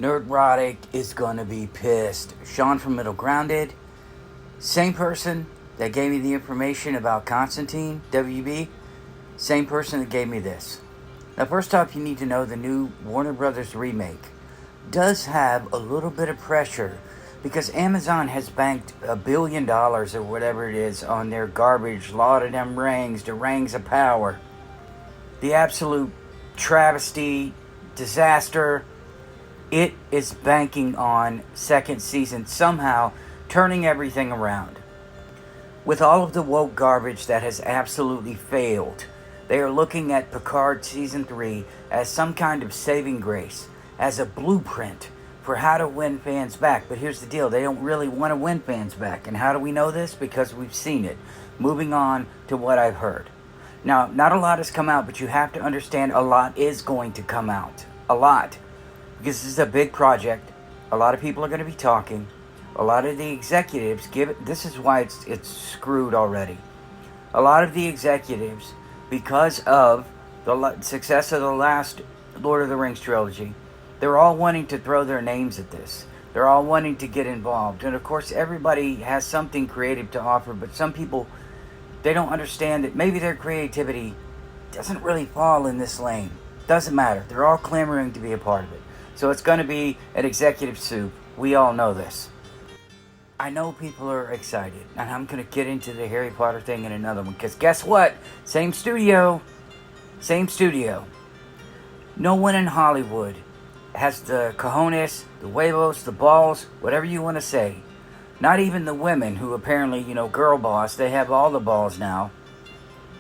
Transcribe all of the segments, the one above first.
Nerdrotic is gonna be pissed. Sean from Middle Grounded, same person that gave me the information about Constantine, WB, same person that gave me this. Now, first off, you need to know the new Warner Brothers remake does have a little bit of pressure because Amazon has banked $1 billion or whatever it is on their garbage, Lord of them Rings, the Rings of Power. The absolute travesty, disaster. It is banking on second season somehow turning everything around. With all of the woke garbage that has absolutely failed, they are looking at Picard Season 3 as some kind of saving grace, as a blueprint for how to win fans back. But here's the deal, they don't really want to win fans back. And how do we know this? Because we've seen it. Moving on to what I've heard. Now, not a lot has come out, but you have to understand a lot is going to come out. A lot. Because this is a big project. A lot of people are going to be talking. A lot of the executives give it. This is why it's screwed already. A lot of the executives, because of the success of the last Lord of the Rings trilogy, they're all wanting to throw their names at this. They're all wanting to get involved. And of course, everybody has something creative to offer, but some people, they don't understand that maybe their creativity doesn't really fall in this lane. Doesn't matter. They're all clamoring to be a part of it. So it's going to be an executive soup. We all know this. I know people are excited, and I'm going to get into the Harry Potter thing in another one, because guess what? Same studio. No one in Hollywood has the cojones, the huevos, the balls, whatever you want to say. Not even the women who apparently, girl boss, they have all the balls now.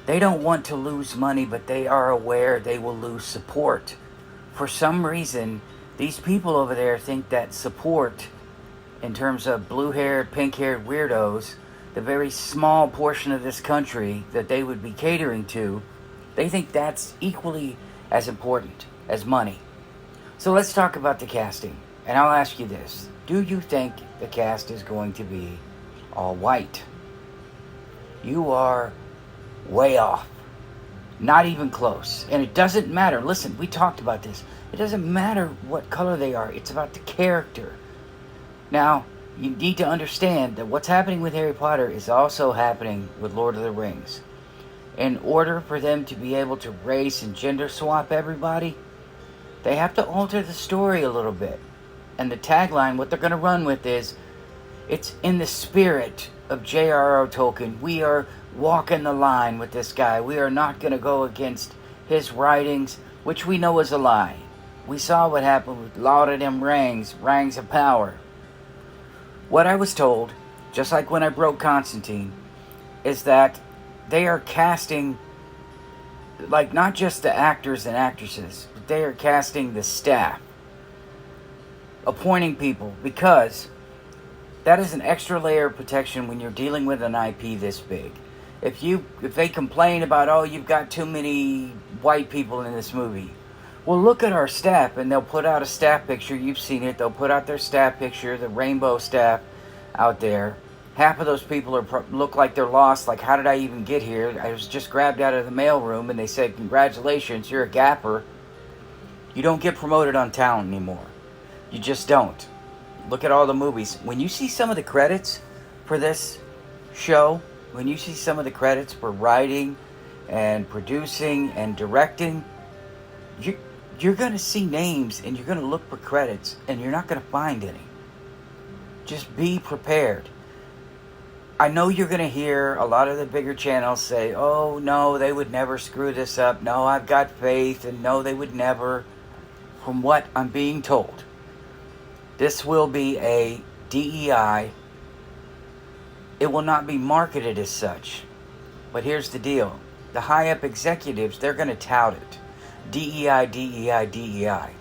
They don't want to lose money, but they are aware they will lose support. For some reason, these people over there think that support, in terms of blue-haired, pink-haired weirdos, the very small portion of this country that they would be catering to, they think that's equally as important as money. So let's talk about the casting. And I'll ask you this. Do you think the cast is going to be all white? You are way off. Not even close. And it doesn't matter. Listen, we talked about this. It doesn't matter what color they are. It's about the character. Now, you need to understand that what's happening with Harry Potter is also happening with Lord of the Rings. In order for them to be able to race and gender swap everybody, they have to alter the story a little bit. And the tagline, what they're going to run with is, it's in the spirit of J.R.R. Tolkien. We are walking the line with this guy. We are not going to go against his writings, which we know is a lie. We saw what happened with Lord of them Rings, Rings of Power. What I was told, just like when I broke Constantine, is that they are casting, like, not just the actors and actresses, but they are casting the staff, appointing people, because that is an extra layer of protection when you're dealing with an IP this big. If they complain about, oh, you've got too many white people in this movie, well, look at our staff, and they'll put out a staff picture. You've seen it. They'll put out their staff picture, the rainbow staff out there. Half of those people look like they're lost. Like, how did I even get here? I was just grabbed out of the mailroom, and they said, congratulations, you're a gapper. You don't get promoted on talent anymore. You just don't. Look at all the movies. When you see some of the credits for this show, when you see some of the credits for writing and producing and directing, you're going to see names and you're going to look for credits and you're not going to find any. Just be prepared. I know you're going to hear a lot of the bigger channels say, oh, no, they would never screw this up. No, I've got faith. And no, they would never. From what I'm being told, this will be a DEI. It will not be marketed as such. But here's the deal. The high-up executives, they're going to tout it. DEI, DEI, DEI.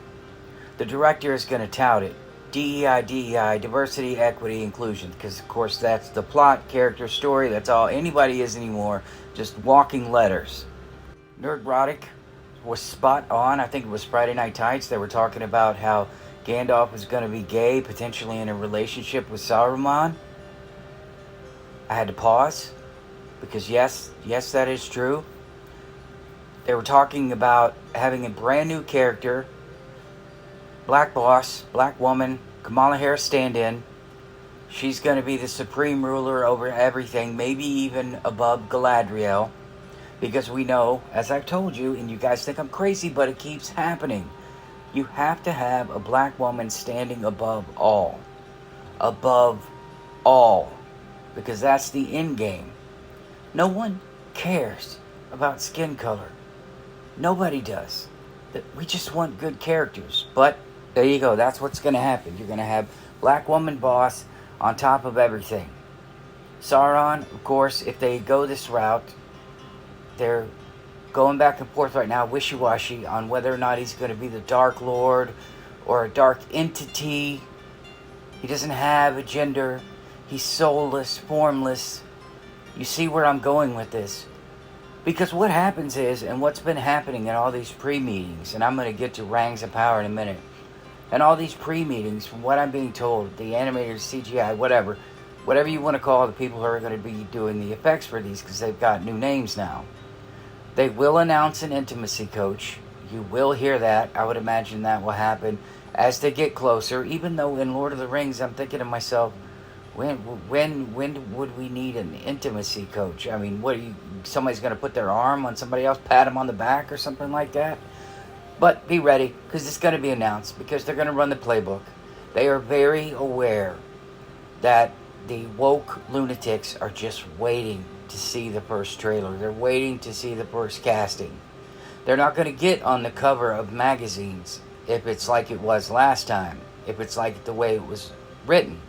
The director is going to tout it. DEI, DEI, diversity, equity, inclusion. Because, of course, that's the plot, character, story. That's all anybody is anymore. Just walking letters. Nerdrotic was spot on. I think it was Friday Night Tights. They were talking about how Gandalf was going to be gay, potentially in a relationship with Saruman. I had to pause. Because yes, that is true. They were talking about having a brand new character, black boss, black woman, Kamala Harris stand-in. She's going to be the supreme ruler over everything, maybe even above Galadriel. Because we know, as I've told you, and you guys think I'm crazy, but it keeps happening. You have to have a black woman standing above all. Above all. Because that's the end game. No one cares about skin color. Nobody does. We just want good characters. But there you go. That's what's going to happen. You're going to have black woman boss on top of everything. Sauron, of course, if they go this route, they're going back and forth right now, wishy-washy, on whether or not he's going to be the Dark Lord or a dark entity. He doesn't have a gender. He's soulless, formless. You see where I'm going with this? Because what happens is, and what's been happening in all these pre-meetings, and I'm going to get to Rings of Power in a minute, and all these pre-meetings, from what I'm being told, the animators, CGI, whatever you want to call the people who are going to be doing the effects for these, because they've got new names now. They will announce an intimacy coach. You will hear that. I would imagine that will happen as they get closer. Even though in Lord of the Rings, I'm thinking to myself, when would we need an intimacy coach? I mean, somebody's going to put their arm on somebody else, pat them on the back or something like that? But be ready, because it's going to be announced, because they're going to run the playbook. They are very aware that the woke lunatics are just waiting to see the first trailer. They're waiting to see the first casting. They're not going to get on the cover of magazines if it's like it was last time, if it's like the way it was written.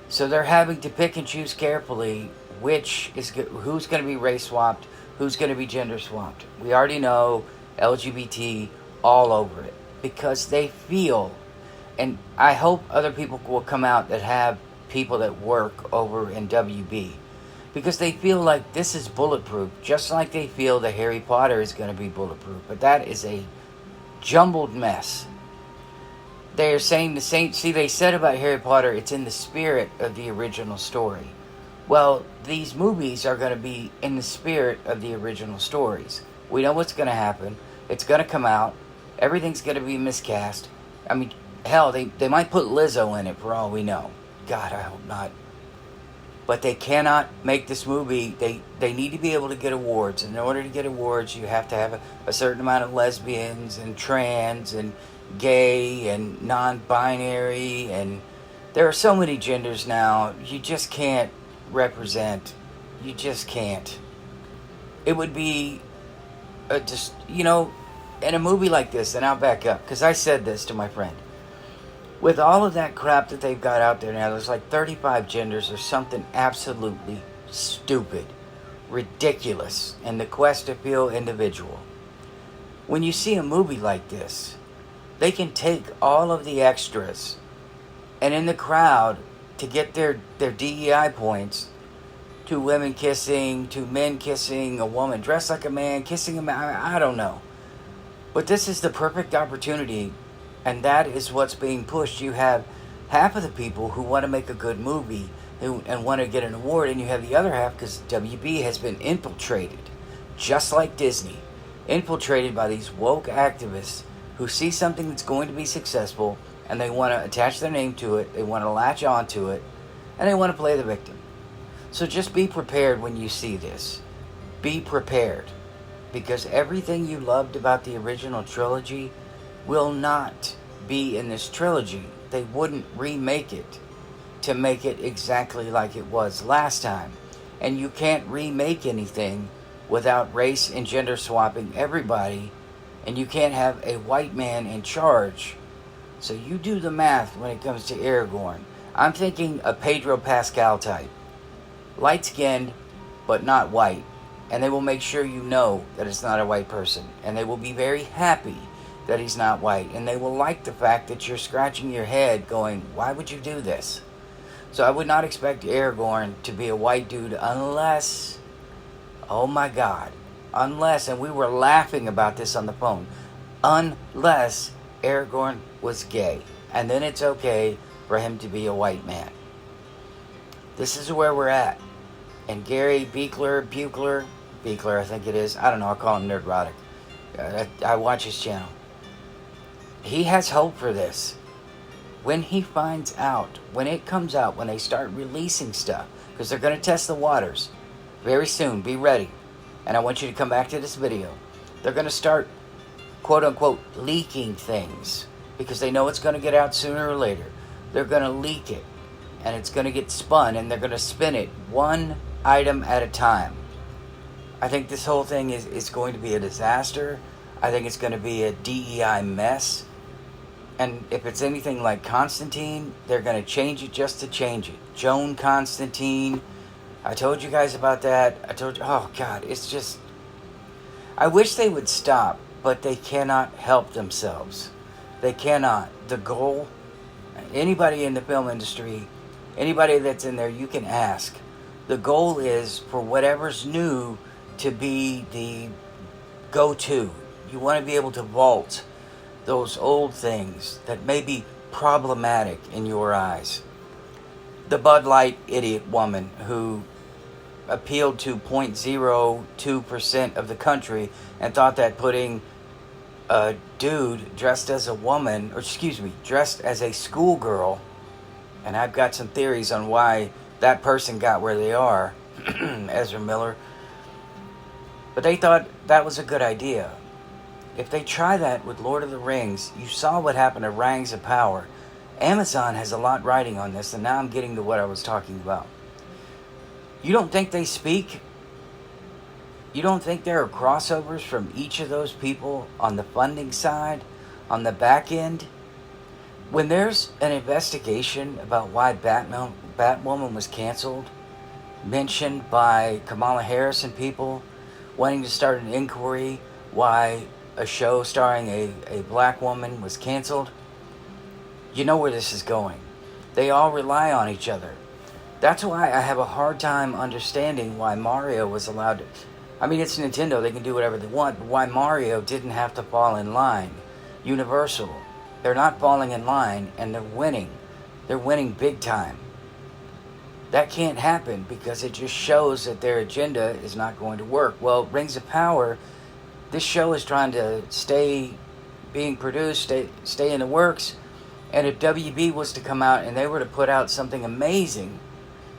So they're having to pick and choose carefully who's going to be race swapped, who's going to be gender swapped. We already know LGBT all over it, because they feel, and I hope other people will come out that have people that work over in WB, because they feel like this is bulletproof, just like they feel that Harry Potter is going to be bulletproof. But that is a jumbled mess. They are saying the same. See, they said about Harry Potter, it's in the spirit of the original story. Well, these movies are going to be in the spirit of the original stories. We know what's going to happen. It's going to come out. Everything's going to be miscast. I mean, hell, they might put Lizzo in it for all we know. God, I hope not. But they cannot make this movie. They need to be able to get awards. And in order to get awards, you have to have a certain amount of lesbians and trans and gay and non-binary. And there are so many genders now. You just can't represent. You just can't. It would be in a movie like this, and I'll back up, because I said this to my friend. With all of that crap that they've got out there now, there's like 35 genders or something absolutely stupid, ridiculous, in the quest to feel individual. When you see a movie like this, they can take all of the extras, and in the crowd, to get their DEI points, to women kissing, to men kissing, a woman dressed like a man, kissing a man, I don't know. But this is the perfect opportunity. And that is what's being pushed. You have half of the people who want to make a good movie and want to get an award, and you have the other half, because WB has been infiltrated, just like Disney, infiltrated by these woke activists who see something that's going to be successful, and they want to attach their name to it, they want to latch onto it, and they want to play the victim. So just be prepared when you see this. Be prepared. Because everything you loved about the original trilogy will not be in this trilogy. They wouldn't remake it to make it exactly like it was last time. And you can't remake anything without race and gender swapping everybody. And you can't have a white man in charge. So you do the math when it comes to Aragorn. I'm thinking a Pedro Pascal type. Light-skinned, but not white. And they will make sure you know that it's not a white person. And they will be very happy that he's not white. And they will like the fact that you're scratching your head going, why would you do this? So I would not expect Aragorn to be a white dude unless, oh my God, unless, and we were laughing about this on the phone, unless Aragorn was gay. And then it's okay for him to be a white man. This is where we're at. And Gary Buechler, I think it is. I don't know, I call him Nerdrotic. I watch his channel. he has hope for this. When he finds out, when it comes out, when they start releasing stuff, because they're going to test the waters very soon, be ready. And I want you to come back to this video. They're going to start, quote unquote, leaking things because they know it's going to get out sooner or later. They're going to leak it and it's going to get spun, and they're going to spin it one item at a time. I think this whole thing is going to be a disaster. I think it's going to be a DEI mess. And if it's anything like Constantine, they're going to change it just to change it. Joan Constantine. I told you guys about that. I told you, oh God, it's just, I wish they would stop, but they cannot help themselves. They cannot. The goal, anybody in the film industry, anybody that's in there, you can ask. The goal is for whatever's new to be the go-to. You want to be able to vault those old things that may be problematic in your eyes. The Bud Light idiot woman who appealed to 0.02% of the country and thought that putting a dude dressed as a woman, or excuse me, dressed as a schoolgirl, and I've got some theories on why that person got where they are, Ezra Miller, but they thought that was a good idea. If they try that with Lord of the Rings, you saw what happened to Rings of Power. Amazon has a lot riding on this, and now I'm getting to what I was talking about. You don't think they speak? You don't think there are crossovers from each of those people on the funding side, on the back end? When there's an investigation about why Batwoman was canceled, mentioned by Kamala Harris and people wanting to start an inquiry why a show starring a black woman was canceled, you know where this is going. They all rely on each other. That's why I have a hard time understanding why Mario was allowed to... I mean, it's Nintendo, they can do whatever they want, but why Mario didn't have to fall in line. Universal, they're not falling in line, and they're winning. They're winning big time. That can't happen because it just shows that their agenda is not going to work. Well, Rings of Power, this show is trying to stay being produced, stay in the works. And if WB was to come out and they were to put out something amazing,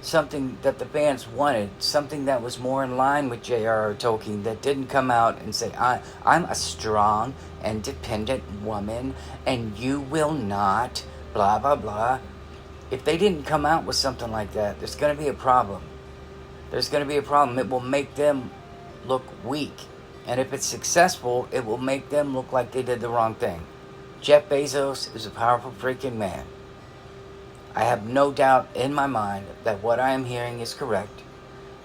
something that the fans wanted, something that was more in line with J.R.R. Tolkien, that didn't come out and say, I'm a strong, independent woman, and you will not, blah, blah, blah. If they didn't come out with something like that, there's going to be a problem. There's going to be a problem. It will make them look weak. And if it's successful, it will make them look like they did the wrong thing. Jeff Bezos is a powerful freaking man. I have no doubt in my mind that what I am hearing is correct.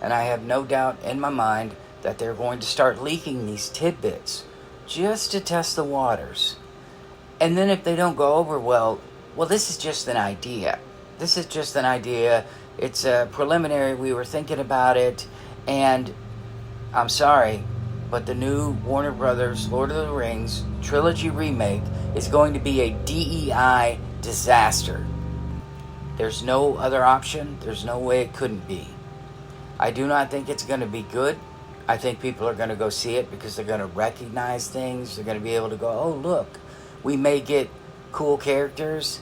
And I have no doubt in my mind that they're going to start leaking these tidbits just to test the waters. And then if they don't go over well, this is just an idea. This is just an idea. It's a preliminary. We were thinking about it. And I'm sorry, but the new Warner Brothers Lord of the Rings trilogy remake is going to be a DEI disaster. There's no other option. There's no way it couldn't be. I do not think it's going to be good. I think people are going to go see it because they're going to recognize things. They're going to be able to go, oh, look, we may get cool characters.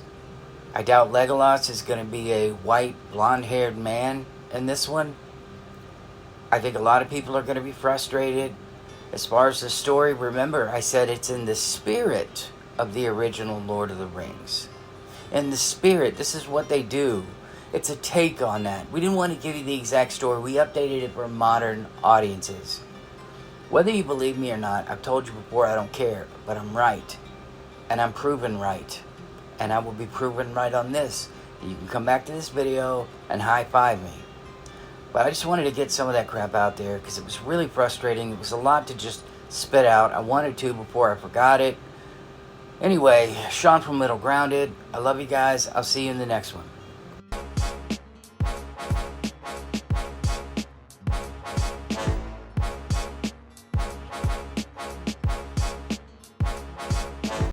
I doubt Legolas is going to be a white, blonde-haired man in this one. I think a lot of people are going to be frustrated. As far as the story, remember, I said it's in the spirit of the original Lord of the Rings. In the spirit, this is what they do. It's a take on that. We didn't want to give you the exact story. We updated it for modern audiences. Whether you believe me or not, I've told you before, I don't care. But I'm right. And I'm proven right. And I will be proven right on this. You can come back to this video and high-five me. But I just wanted to get some of that crap out there because it was really frustrating. It was a lot to just spit out. I wanted to before I forgot it. Anyway, Sean from Middle Grounded. I love you guys. I'll see you in the next one.